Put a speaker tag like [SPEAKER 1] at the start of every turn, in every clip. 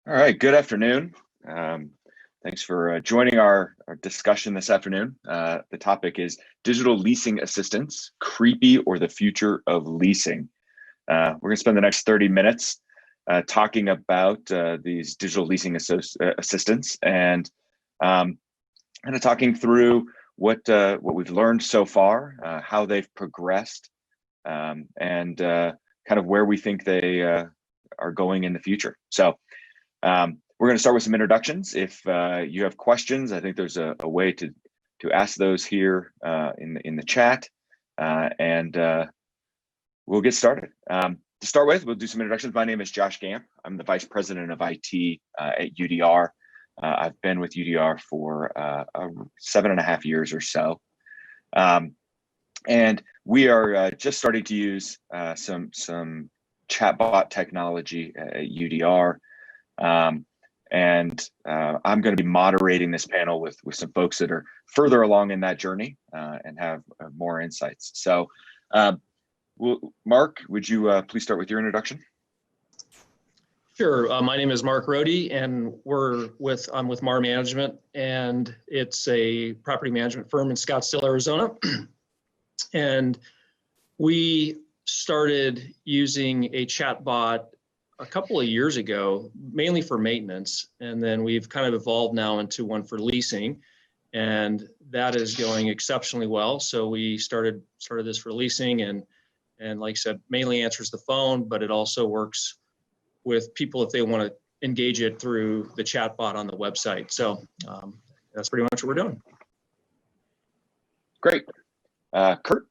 [SPEAKER 1] All right, good afternoon. Thanks for joining our discussion this afternoon. The topic is digital leasing assistants, creepy or the future of leasing. We're going to spend the next 30 minutes talking about these digital leasing assistants and kind of talking through what we've learned so far, how they've progressed, and kind of where we think they are going in the future. So we're going to start with some introductions. If you have questions, I think there's a way to ask those here in the chat, and we'll get started. To start with, we'll do some introductions. My name is Josh Gampp. I'm the Vice President of IT at UDR. I've been with UDR for 7.5 years or so. And we are just starting to use some chatbot technology at UDR. And I'm going to be moderating this panel with some folks that are further along in that journey and have more insights. So, Mark, would you please start with your introduction?
[SPEAKER 2] Sure. My name is Mark Roady, and I'm with MAR Management, and it's a property management firm in Scottsdale, Arizona. And we started using a chatbot a couple of years ago, mainly for maintenance, and then we've kind of evolved now into one for leasing, and that is going exceptionally well. So we started this for leasing, and like I said, mainly answers the phone, but it also works with people if they want to engage it through the chatbot on the website. So that's pretty much what we're doing.
[SPEAKER 1] Great. Kurt?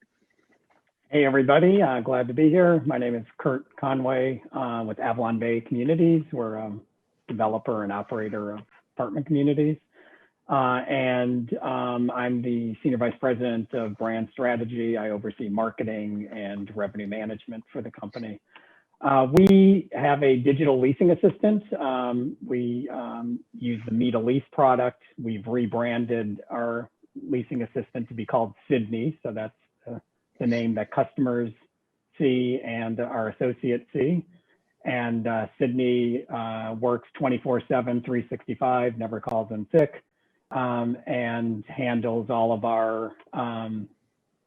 [SPEAKER 3] Hey everybody, glad to be here. My name is Kurt Conway with AvalonBay Communities. We're a developer and operator of apartment communities. I'm the Senior Vice President of Brand Strategy. I oversee marketing and revenue management for the company. We have a digital leasing assistant. We use the Meet a Lease product. We've rebranded our leasing assistant to be called Sydney, so that's the name that customers see and our associates see. And Sydney works 24/7, 365, never calls in sick, and handles all of our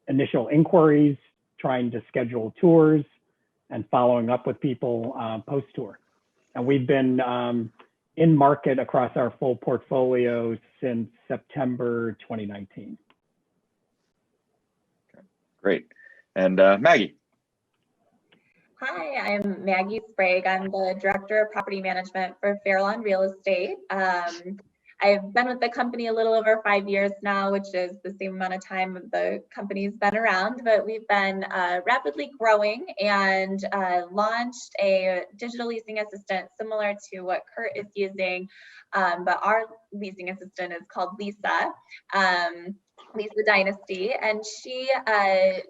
[SPEAKER 3] initial inquiries, trying to schedule tours, and following up with people post-tour. And we've been in market across our full portfolio since September 2019.
[SPEAKER 1] Great. And Maggie.
[SPEAKER 4] Hi, I'm Maggie Sprague. I'm the Director of Property Management for Fairlawn Real Estate. I've been with the company a little over 5 years now, which is the same amount of time the company's been around, but we've been rapidly growing and launched a digital leasing assistant similar to what Kurt is using, but our leasing assistant is called Lisa. Lisa Dynasty, and she does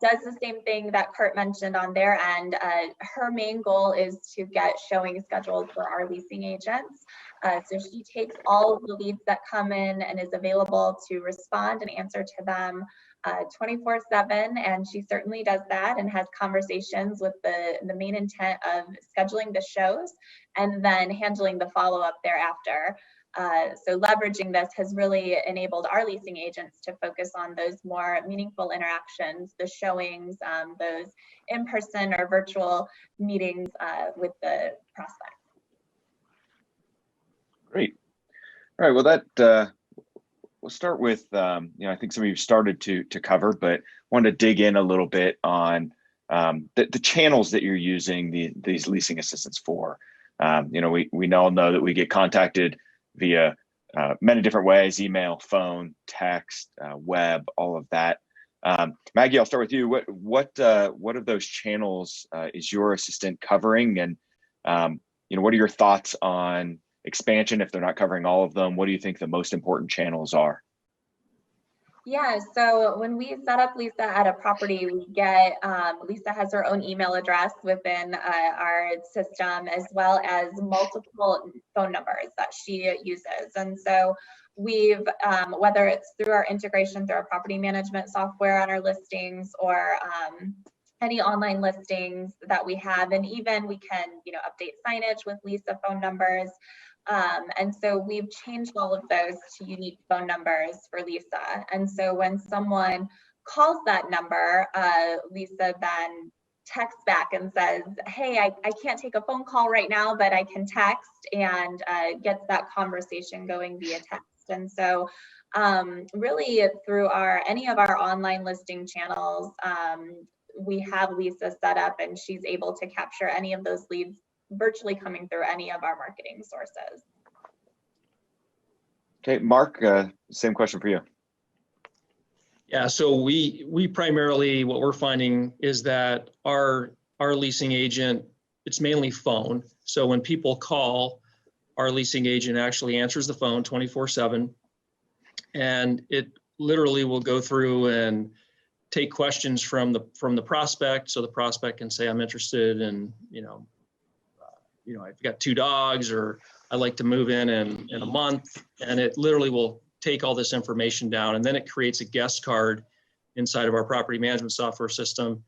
[SPEAKER 4] the same thing that Kurt mentioned on their end. Her main goal is to get showing scheduled for our leasing agents. So she takes all of the leads that come in and is available to respond and answer to them 24/7, and she certainly does that and has conversations with the main intent of scheduling the shows and then handling the follow-up thereafter. So leveraging this has really enabled our leasing agents to focus on those more meaningful interactions, the showings, those in-person or virtual meetings with the prospect.
[SPEAKER 1] Great. All right. Well, that we'll start with I think some of you started to cover, but wanted to dig in a little bit on the channels that you're using these leasing assistants for. We all know that we get contacted via many different ways: email, phone, text, web, all of that. Maggie, I'll start with you. What of those channels is your assistant covering, and what are your thoughts on expansion if they're not covering all of them? What do you think the most important channels are?
[SPEAKER 4] Yeah, so when we set up Lisa at a property, we get, Lisa has her own email address within our system, as well as multiple phone numbers that she uses. And so we've, whether it's through our integration through our property management software on our listings or any online listings that we have, and even we can, update signage with Lisa phone numbers. And so we've changed all of those to unique phone numbers for Lisa. And so when someone calls that number, Lisa then texts back and says, hey, I can't take a phone call right now, but I can text, and gets that conversation going via text. And so really through any of our online listing channels, we have Lisa set up, and she's able to capture any of those leads virtually coming through any of our marketing sources.
[SPEAKER 1] Okay, Mark, same question for you.
[SPEAKER 2] Yeah, so we primarily, what we're finding is that our leasing agent, it's mainly phone. So when people call, our leasing agent actually answers the phone 24/7, and it literally will go through and take questions from the prospect. So the prospect can say, I'm interested in, I've got 2 dogs, or I'd like to move in a month, and it literally will take all this information down, and then it creates a guest card inside of our property management software system.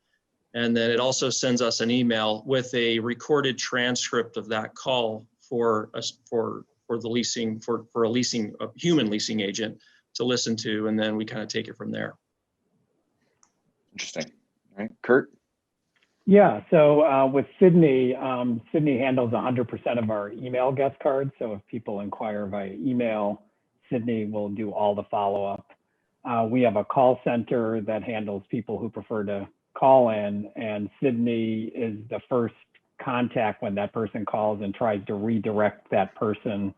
[SPEAKER 2] And then it also sends us an email with a recorded transcript of that call for the leasing, for a human leasing agent to listen to, and then we kind of take it from there.
[SPEAKER 1] Interesting. All right, Kurt?
[SPEAKER 3] Yeah, so with Sydney, Sydney handles 100% of our email guest cards. So if people inquire via email, Sydney will do all the follow-up. We have a call center that handles people who prefer to call in, and Sydney is the first contact when that person calls and tries to redirect that person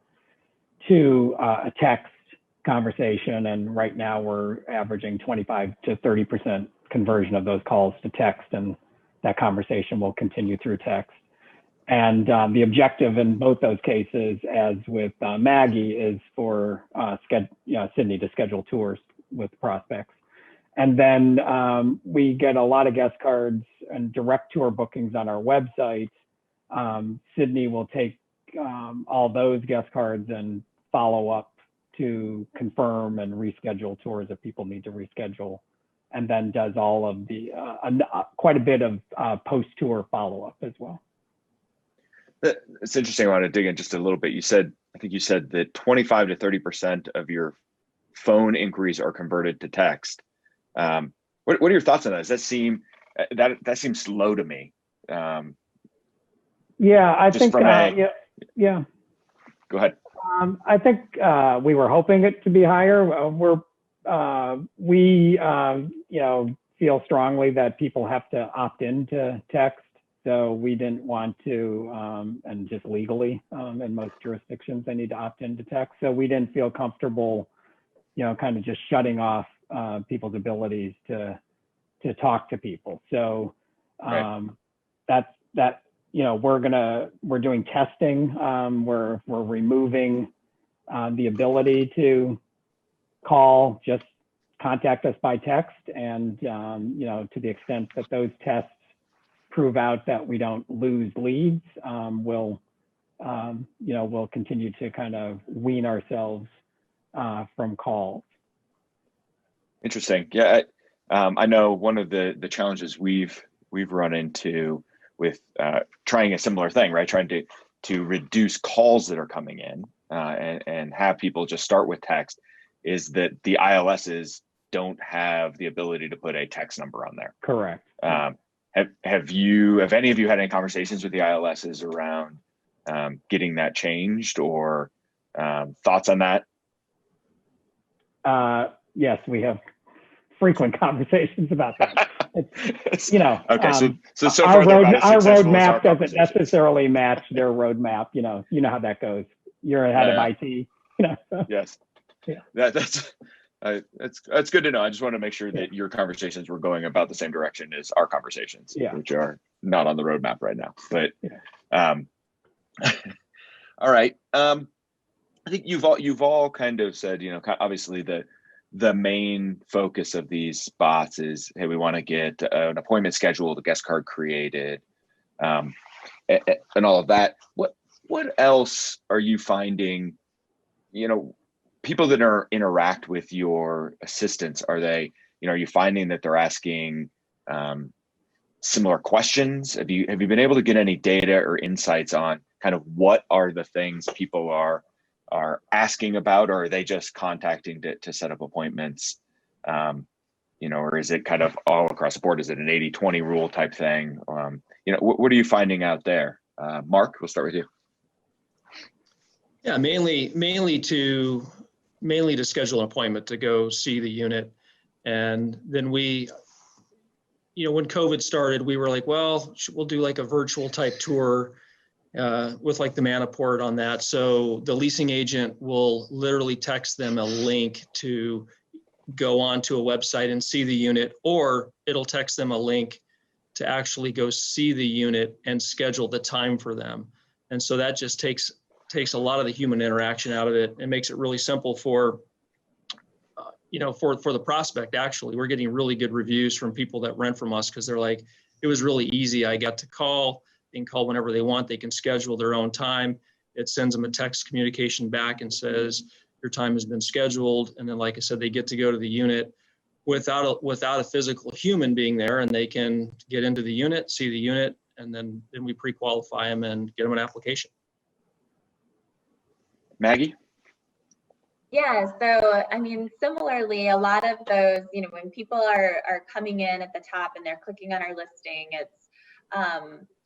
[SPEAKER 3] to a text conversation. And right now we're averaging 25 to 30% conversion of those calls to text, and that conversation will continue through text. And the objective in both those cases, as with Maggie, is for Sydney to schedule tours with prospects. And then we get a lot of guest cards and direct tour bookings on our website. Sydney will take all those guest cards and follow up to confirm and reschedule tours if people need to reschedule, and then does all of the quite a bit of post-tour follow-up as well.
[SPEAKER 1] It's interesting. I want to dig in just a little bit. I think you said that 25 to 30% of your phone inquiries are converted to text. What are your thoughts on that? Does that seem that seems low to me?
[SPEAKER 3] Yeah, I think yeah.
[SPEAKER 1] Go ahead.
[SPEAKER 3] I think we were hoping it to be higher. We feel strongly that people have to opt into text. So we didn't want to, and just legally, in most jurisdictions, they need to opt into text. So we didn't feel comfortable, kind of just shutting off people's abilities to talk to people. So we're doing testing. We're removing the ability to call, just contact us by text, and to the extent that those tests prove out that we don't lose leads, we'll continue to kind of wean ourselves from calls.
[SPEAKER 1] Interesting. Yeah, I know one of the challenges we've run into with trying a similar thing, right? Trying to reduce calls that are coming in and have people just start with text, is that the ILSs don't have the ability to put a text number on there.
[SPEAKER 3] Correct.
[SPEAKER 1] Have any of you had any conversations with the ILSs around getting that changed, or thoughts on that?
[SPEAKER 3] Yes, we have frequent conversations about that. It's,
[SPEAKER 1] okay, so
[SPEAKER 3] our
[SPEAKER 1] far
[SPEAKER 3] roadmap doesn't necessarily match their roadmap. You know how that goes. You're ahead of IT. So.
[SPEAKER 1] Yes.
[SPEAKER 3] Yeah.
[SPEAKER 1] That's good to know. I just want to make sure that your conversations were going about the same direction as our conversations, which are not on the roadmap right now. But all right. I think you've all kind of said, obviously the main focus of these spots is, hey, we want to get an appointment scheduled, a guest card created, and all of that. What else are you finding? People that interact with your assistants, are you finding that they're asking similar questions? Have you been able to get any data or insights on kind of what are the things people are asking about, or are they just contacting to set up appointments? Or is it kind of all across the board? Is it an 80-20 rule type thing? What are you finding out there? Mark, we'll start with you.
[SPEAKER 2] Yeah, mainly to schedule an appointment to go see the unit. And then we, when COVID started, we were like, well, we'll do like a virtual type tour with like the Manaport on that. So the leasing agent will literally text them a link to go onto a website and see the unit, or it'll text them a link to actually go see the unit and schedule the time for them. And so that just takes a lot of the human interaction out of it and makes it really simple for the prospect. Actually, we're getting really good reviews from people that rent from us because they're like, it was really easy. I got to call. They can call whenever they want. They can schedule their own time. It sends them a text communication back and says, your time has been scheduled. And then, like I said, they get to go to the unit without a physical human being there, and they can get into the unit, see the unit, and then we pre-qualify them and get them an application.
[SPEAKER 1] Maggie?
[SPEAKER 4] Yeah, so I mean, similarly, a lot of those, when people are coming in at the top and they're clicking on our listing, it's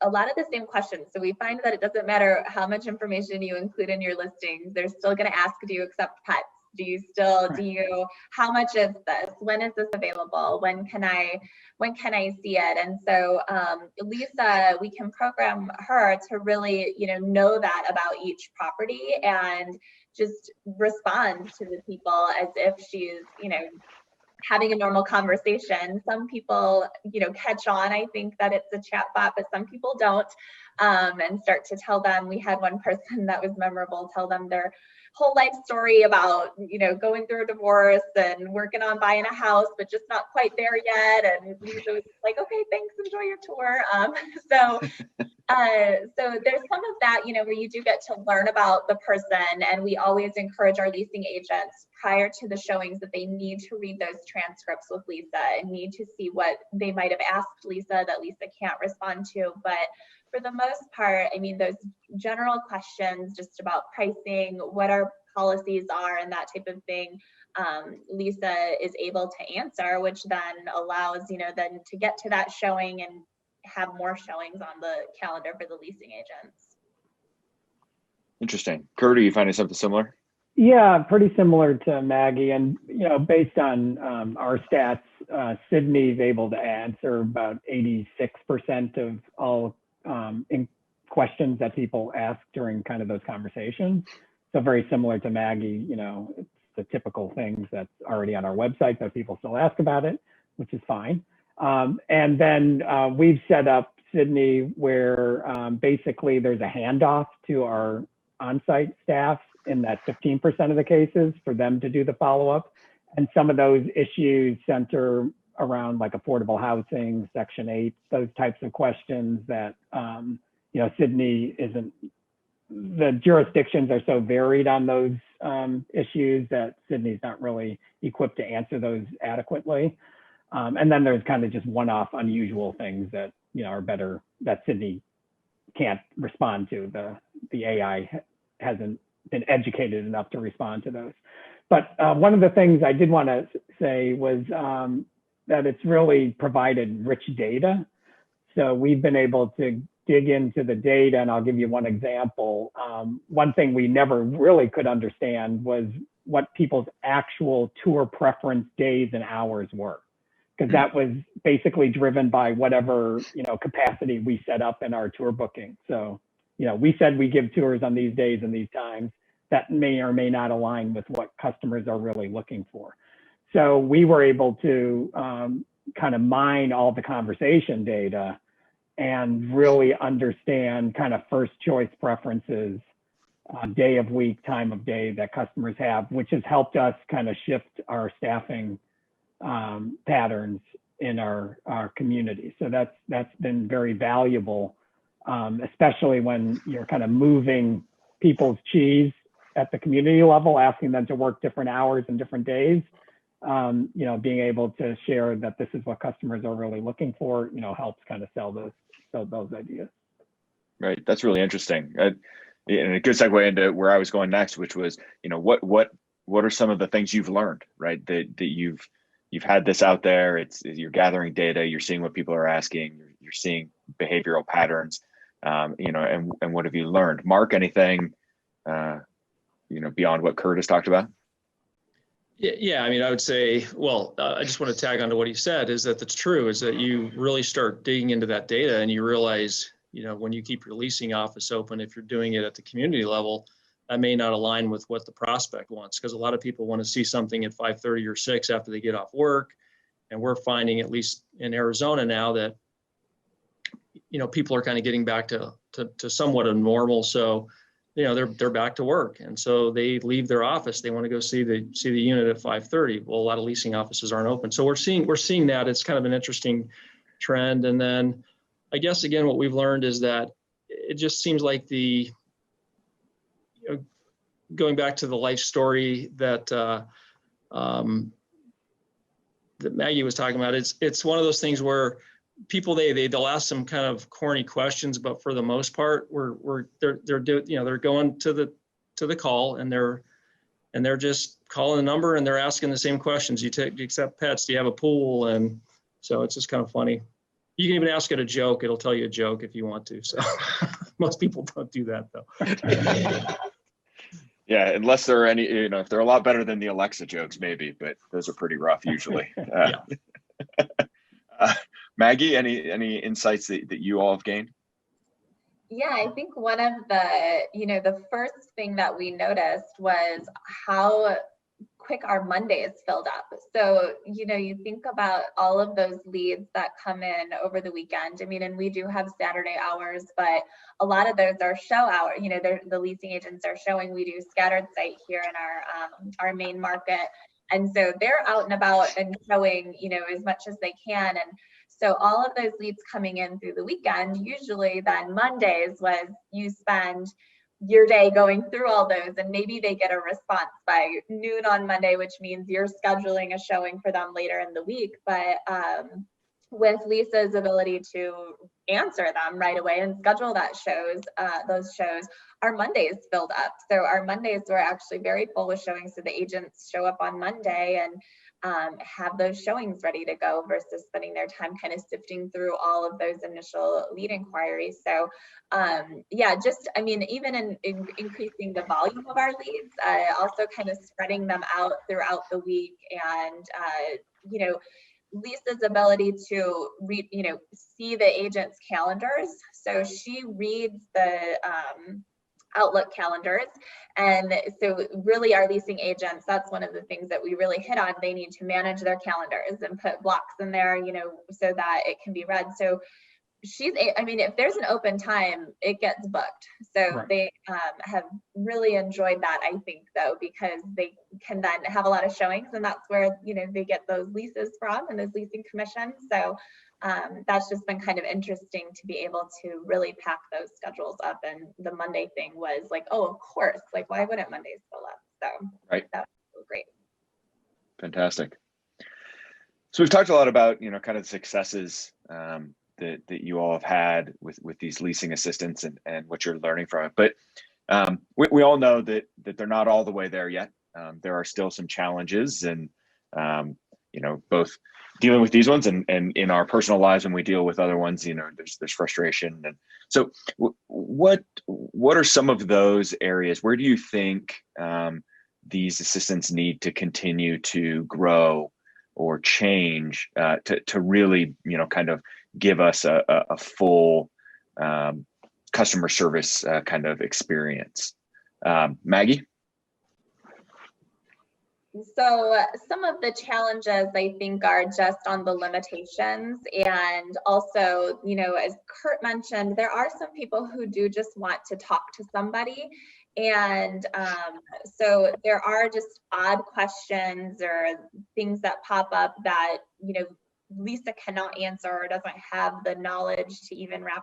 [SPEAKER 4] a lot of the same questions. So we find that it doesn't matter how much information you include in your listings, they're still going to ask, do you accept pets? How much is this? When is this available? When can I see it? And so Lisa, we can program her to really, know that about each property and just respond to the people as if she's, having a normal conversation. Some people, catch on, I think that it's a chat bot, but some people don't, and start to tell them. We had one person that was memorable, tell them their whole life story about, going through a divorce and working on buying a house, but just not quite there yet. And Lisa was like, okay, thanks, enjoy your tour. So there's some of that, where you do get to learn about the person, and we always encourage our leasing agents prior to the showings that they need to read those transcripts with Lisa and need to see what they might have asked Lisa that Lisa can't respond to. But for the most part, I mean, those general questions just about pricing, what our policies are, and that type of thing, Lisa is able to answer, which then allows, then to get to that showing and have more showings on the calendar for the leasing agents.
[SPEAKER 1] Interesting. Kurt, are you finding something similar?
[SPEAKER 3] Yeah, pretty similar to Maggie. And, based on our stats, Sydney's able to answer about 86% of all questions that people ask during kind of those conversations. So very similar to Maggie, it's the typical things that's already on our website, but people still ask about it, which is fine. And then we've set up Sydney where basically there's a handoff to our on-site staff in that 15% of the cases for them to do the follow-up. And some of those issues center around like affordable housing, Section 8, those types of questions that, Sydney isn't, the jurisdictions are so varied on those issues that Sydney's not really equipped to answer those adequately. And then there's kind of just one-off unusual things that, are better, that Sydney can't respond to. The AI hasn't been educated enough to respond to those. But one of the things I did want to say was that it's really provided rich data. So we've been able to dig into the data, and I'll give you one example. One thing we never really could understand was what people's actual tour preference days and hours were, because that was basically driven by whatever capacity we set up in our tour booking. So we said we give tours on these days and these times. That may or may not align with what customers are really looking for. So we were able to kind of mine all the conversation data and really understand kind of first choice preferences, day of week, time of day that customers have, which has helped us kind of shift our staffing patterns in our community. So that's been very valuable, especially when you're kind of moving people's cheese at the community level, asking them to work different hours and different days. being able to share that this is what customers are really looking for, helps kind of sell those ideas.
[SPEAKER 1] Right. That's really interesting. And a good segue into where I was going next, which was, what are some of the things you've learned, right? That you've had this out there. You're gathering data, you're seeing what people are asking, you're seeing behavioral patterns, and what have you learned? Mark, anything, beyond what Kurt has talked about?
[SPEAKER 2] Yeah, I mean, I would say, well, I just want to tag on to what he said, is that it's true, is that you really start digging into that data and you realize, when you keep your leasing office open, if you're doing it at the community level, that may not align with what the prospect wants, because a lot of people want to see something at 5:30 or 6 after they get off work. And we're finding, at least in Arizona now, that, people are kind of getting back to somewhat of normal. So, they're back to work. And so they leave their office. They want to go see the unit at 5:30. Well, a lot of leasing offices aren't open. So we're seeing that. It's kind of an interesting trend. And then I guess, again, what we've learned is that it just seems like going back to the life story that that Maggie was talking about, it's one of those things where people they'll ask some kind of corny questions, but for the most part, they're going to the call and they're just calling the number and they're asking the same questions. Do you accept pets? Do you have a pool? And so it's just kind of funny. You can even ask it a joke. It'll tell you a joke if you want to. So most people don't do that though.
[SPEAKER 1] Yeah, unless there are any, if they're a lot better than the Alexa jokes, maybe, but those are pretty rough usually.
[SPEAKER 2] Yeah.
[SPEAKER 1] Maggie, any insights that you all have gained?
[SPEAKER 4] Yeah, I think one of the first thing that we noticed was how quick our Mondays filled up. So, you think about all of those leads that come in over the weekend. I mean, and we do have Saturday hours, but a lot of those are show hours. The leasing agents are showing. We do scattered site here in our main market. And so they're out and about and showing, as much as they can. And so all of those leads coming in through the weekend, usually then Mondays was you spend your day going through all those, and maybe they get a response by noon on Monday, which means you're scheduling a showing for them later in the week. But with Lisa's ability to answer them right away and schedule those shows, our Mondays filled up. So our Mondays were actually very full with showings. So the agents show up on Monday and have those showings ready to go versus spending their time kind of sifting through all of those initial lead inquiries. So even in increasing the volume of our leads, also kind of spreading them out throughout the week, and Lisa's ability to read, see the agent's calendars. So she reads the Outlook calendars. And so really our leasing agents, that's one of the things that we really hit on. They need to manage their calendars and put blocks in there, so that it can be read. So if there's an open time, it gets booked. So right. They have really enjoyed that, I think, though, because they can then have a lot of showings, and that's where, they get those leases from and those leasing commissions. So that's just been kind of interesting to be able to really pack those schedules up. And the Monday thing was like, oh, of course, like, why wouldn't Mondays fill up? So
[SPEAKER 1] right.
[SPEAKER 4] That was great.
[SPEAKER 1] Fantastic. So we've talked a lot about, kind of the successes that you all have had with these leasing assistants and what you're learning from it. But we all know that they're not all the way there yet. There are still some challenges, and both dealing with these ones and in our personal lives when we deal with other ones, there's frustration. And so what are some of those areas? Where do you think these assistants need to continue to grow or change to really, kind of give us a full customer service kind of experience? Maggie?
[SPEAKER 4] So some of the challenges, I think, are just on the limitations. And also, as Kurt mentioned, there are some people who do just want to talk to somebody. And so there are just odd questions or things that pop up that, Lisa cannot answer or doesn't have the knowledge to even wrap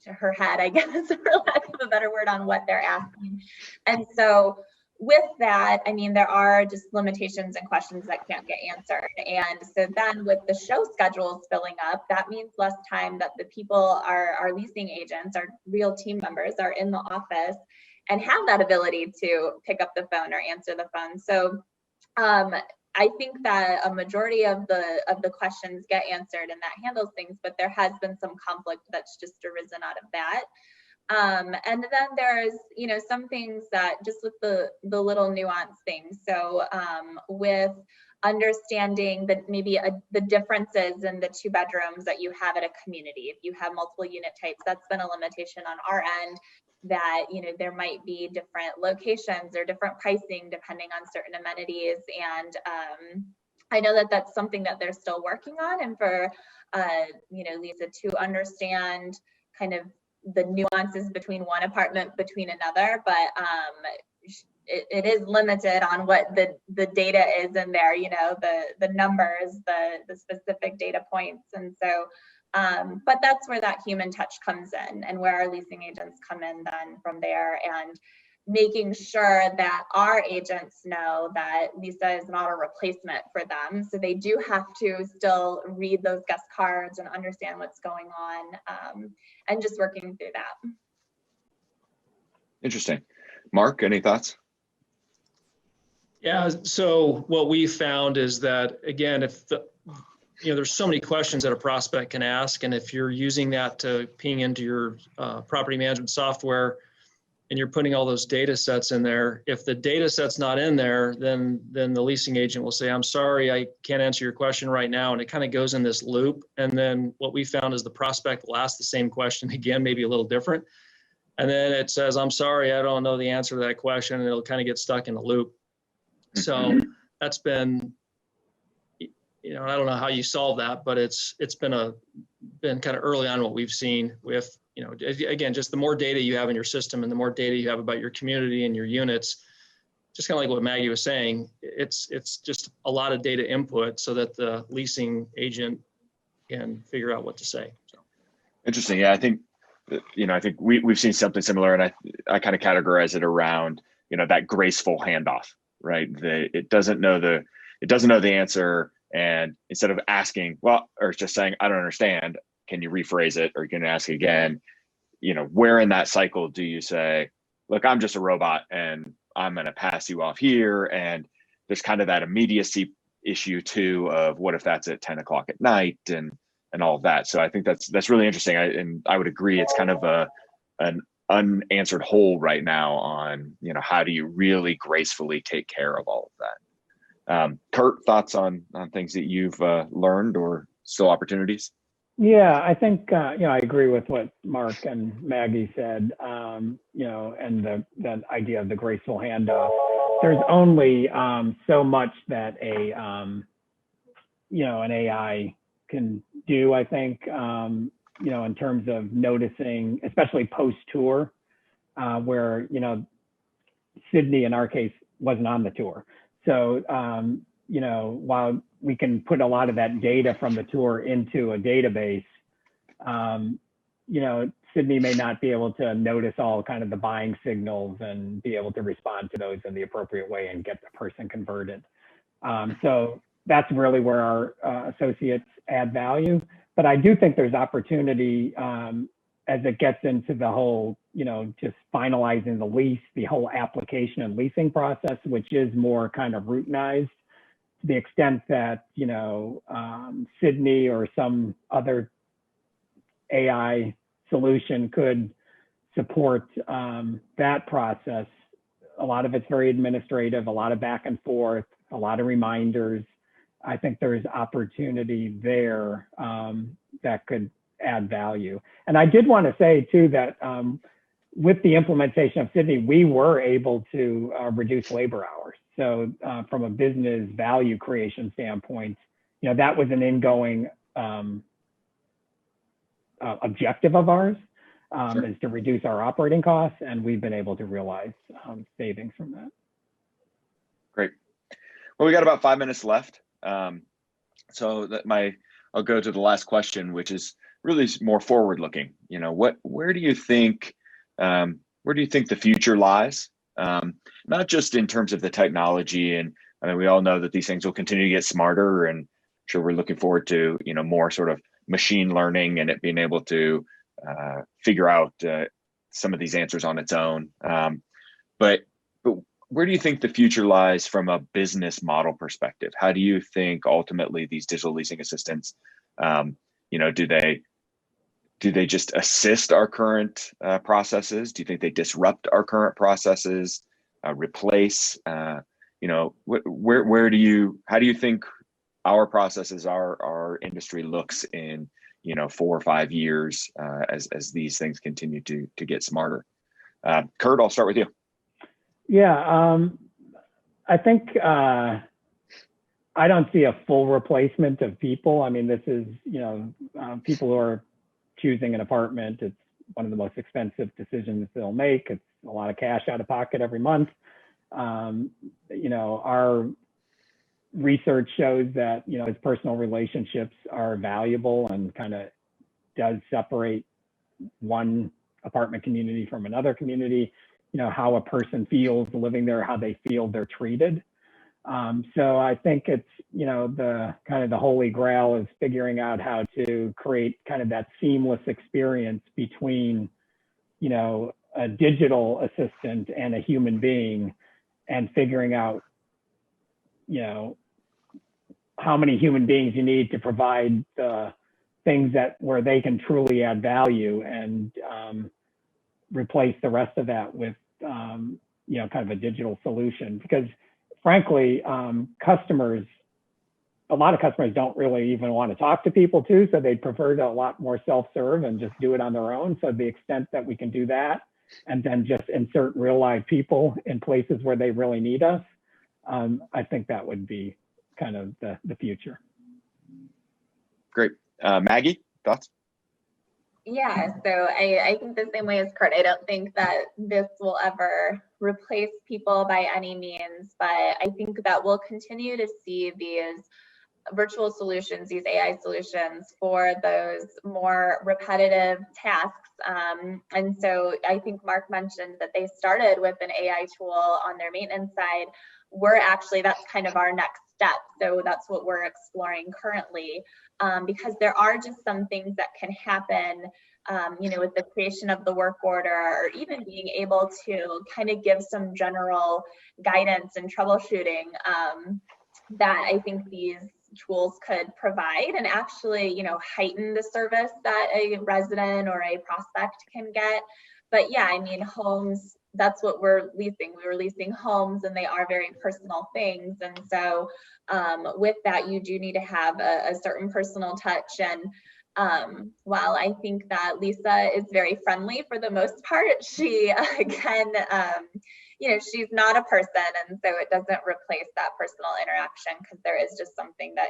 [SPEAKER 4] to her head, I guess, for lack of a better word, on what they're asking. And so with that, I mean, there are just limitations and questions that can't get answered. And so then with the show schedules filling up, that means less time that the people, our leasing agents, our real team members are in the office and have that ability to pick up the phone or answer the phone. So I think that a majority of the questions get answered and that handles things, but there has been some conflict that's just arisen out of that. And then there's, you know, some things that just with the little nuance things. So with understanding that maybe the differences in the 2 bedrooms that you have at a community, if you have multiple unit types, that's been a limitation on our end, that, you know, there might be different locations or different pricing depending on certain amenities. And I know that that's something that they're still working on, and for you know, Lisa to understand kind of the nuances between one apartment between another, but it is limited on what the data is in there, you know, the numbers, the specific data points. And so but that's where that human touch comes in, and where our leasing agents come in then from there, and making sure that our agents know that Lisa is not a replacement for them. So they do have to still read those guest cards and understand what's going on, and just working through that.
[SPEAKER 1] Interesting. Mark, any thoughts?
[SPEAKER 2] Yeah, so what we found is that, again, if you know, there's so many questions that a prospect can ask, and if you're using that to ping into your property management software, and you're putting all those data sets in there, if the data set's not in there, then the leasing agent will say, I'm sorry, I can't answer your question right now. And it kind of goes in this loop. And then what we found is the prospect will ask the same question again, maybe a little different. And then it says, I'm sorry, I don't know the answer to that question. And it'll kind of get stuck in a loop. So that's been, you know, I don't know how you solve that, but it's been kind of early on what we've seen with, you know, again, just the more data you have in your system and the more data you have about your community and your units, just kind of like what Maggie was saying, it's just a lot of data input so that the leasing agent can figure out what to say. So.
[SPEAKER 1] Interesting. Yeah, I think, you know, I think we've seen something similar, and I kind of categorize it around, you know, that graceful handoff, right? It doesn't know the answer. And instead of asking, well, or just saying, I don't understand, can you rephrase it, or can you ask again? You know, where in that cycle do you say, look, I'm just a robot and I'm going to pass you off here? And there's kind of that immediacy issue too of what if that's at 10 o'clock at night and all of that. So I think that's really interesting. And I would agree, it's kind of an unanswered hole right now on, you know, how do you really gracefully take care of all of that? Kurt, thoughts on things that you've learned or still opportunities?
[SPEAKER 3] Yeah, I think, you know, I agree with what Mark and Maggie said, you know, and the idea of the graceful handoff. There's only so much that you know, an AI can do, I think, you know, in terms of noticing, especially post-tour, where, you know, Sydney, in our case, wasn't on the tour. So, you know, while we can put a lot of that data from the tour into a database, you know, Sydney may not be able to notice all kind of the buying signals and be able to respond to those in the appropriate way and get the person converted. So that's really where our associates add value. But I do think there's opportunity as it gets into the whole, you know, just finalizing the lease, the whole application and leasing process, which is more kind of routinized, to the extent that, you know, Sydney or some other AI solution could support that process. A lot of it's very administrative, a lot of back and forth, a lot of reminders. I think there's opportunity there that could add value. And I did want to say too that with the implementation of Sydney, we were able to reduce labor hours. So from a business value creation standpoint, you know, that was an ingoing objective of ours,
[SPEAKER 1] Sure.
[SPEAKER 3] is to reduce our operating costs, and we've been able to realize savings from that.
[SPEAKER 1] Great. Well, we got about 5 minutes left. So I'll go to the last question, which is really more forward-looking. You know, where do you think the future lies? not just in terms of the technology. And I mean, we all know that these things will continue to get smarter, and I'm sure we're looking forward to, more sort of machine learning and it being able to figure out some of these answers on its own. But where do you think the future lies from a business model perspective? How do you think ultimately these digital leasing assistants, do they just assist our current processes? Do you think they disrupt our current processes, replace? How do you think our processes, our industry looks in 4 or 5 years as these things continue to get smarter? Kurt, I'll start with you.
[SPEAKER 3] Yeah, I think I don't see a full replacement of people. I mean, this is, people who are choosing an apartment. It's one of the most expensive decisions they'll make. It's a lot of cash out of pocket every month. Our research shows that, his personal relationships are valuable and kind of does separate one apartment community from another community. How a person feels living there, how they feel they're treated. So I think it's, the kind of the holy grail is figuring out how to create kind of that seamless experience between, a digital assistant and a human being, and figuring out, how many human beings you need to provide the things where they can truly add value, and replace the rest of that with, kind of a digital solution. Because frankly, a lot of customers don't really even want to talk to people too, so they'd prefer to a lot more self-serve and just do it on their own. So the extent that we can do that, and then just insert real live people in places where they really need us, I think that would be kind of the future.
[SPEAKER 1] Great. Maggie, thoughts?
[SPEAKER 4] Yeah, so I think the same way as Kurt. I don't think that this will ever replace people by any means, but I think that we'll continue to see these virtual solutions, these AI solutions for those more repetitive tasks. And so I think Mark mentioned that they started with an AI tool on their maintenance side. That's kind of our next step. So that's what we're exploring currently, because there are just some things that can happen, with the creation of the work order, or even being able to kind of give some general guidance and troubleshooting, that I think these tools could provide, and actually, heighten the service that a resident or a prospect can get. But yeah, I mean, homes, that's what we're leasing. We were leasing homes, and they are very personal things. And so with that, you do need to have a certain personal touch. And while I think that Lisa is very friendly for the most part, she can, she's not a person. And so it doesn't replace that personal interaction, because there is just something that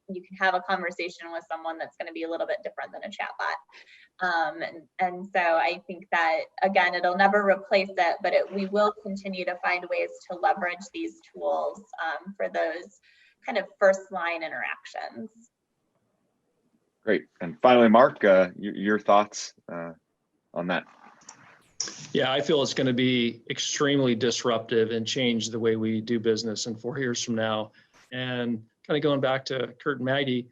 [SPEAKER 4] you can have a conversation with someone that's going to be a little bit different than a chatbot. And so I think that, again, it'll never replace it, but we will continue to find ways to leverage these tools for those kind of first line interactions.
[SPEAKER 1] Great. And finally, Mark, your thoughts on that?
[SPEAKER 2] Yeah, I feel it's going to be extremely disruptive and change the way we do business in 4 years from now. And kind of going back to Kurt and Maggie,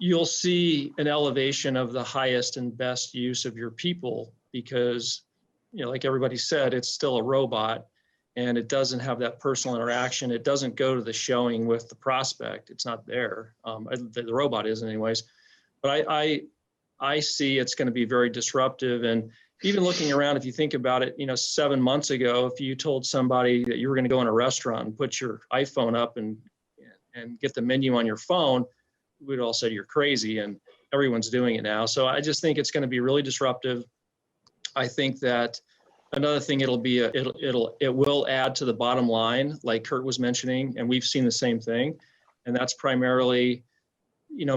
[SPEAKER 2] you'll see an elevation of the highest and best use of your people, because, like everybody said, it's still a robot, and it doesn't have that personal interaction. It doesn't go to the showing with the prospect. It's not there. The robot isn't anyways. But I see it's going to be very disruptive. And even looking around, if you think about it, 7 months ago, if you told somebody that you were going to go in a restaurant and put your iPhone up and get the menu on your phone, we'd all say you're crazy, and everyone's doing it now. So I just think it's going to be really disruptive. I think that another thing, it will add to the bottom line, like Kurt was mentioning, and we've seen the same thing. And that's primarily,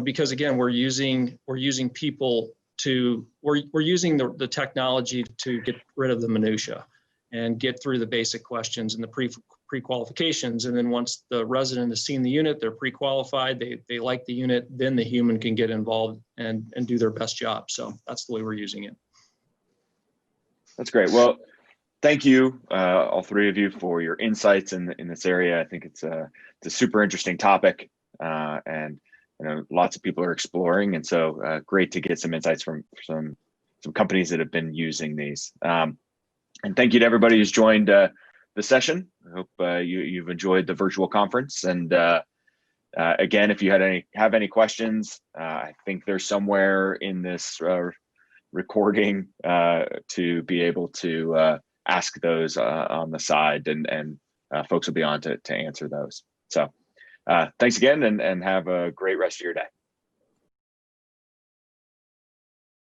[SPEAKER 2] because again, we're using people we're using the technology to get rid of the minutia and get through the basic questions and the pre-qualifications. And then once the resident has seen the unit, they're pre-qualified, they like the unit, then the human can get involved and do their best job. So that's the way we're using it.
[SPEAKER 1] That's great. Well, thank you, all three of you, for your insights in this area. I think it's a super interesting topic, and lots of people are exploring, and so great to get some insights from some companies that have been using these. And thank you to everybody who's joined the session. I hope you've enjoyed the virtual conference. And again, if you have any questions, I think there's somewhere in this recording to be able to ask those on the side, and folks will be on to answer those. So thanks again, and have a great rest of your day.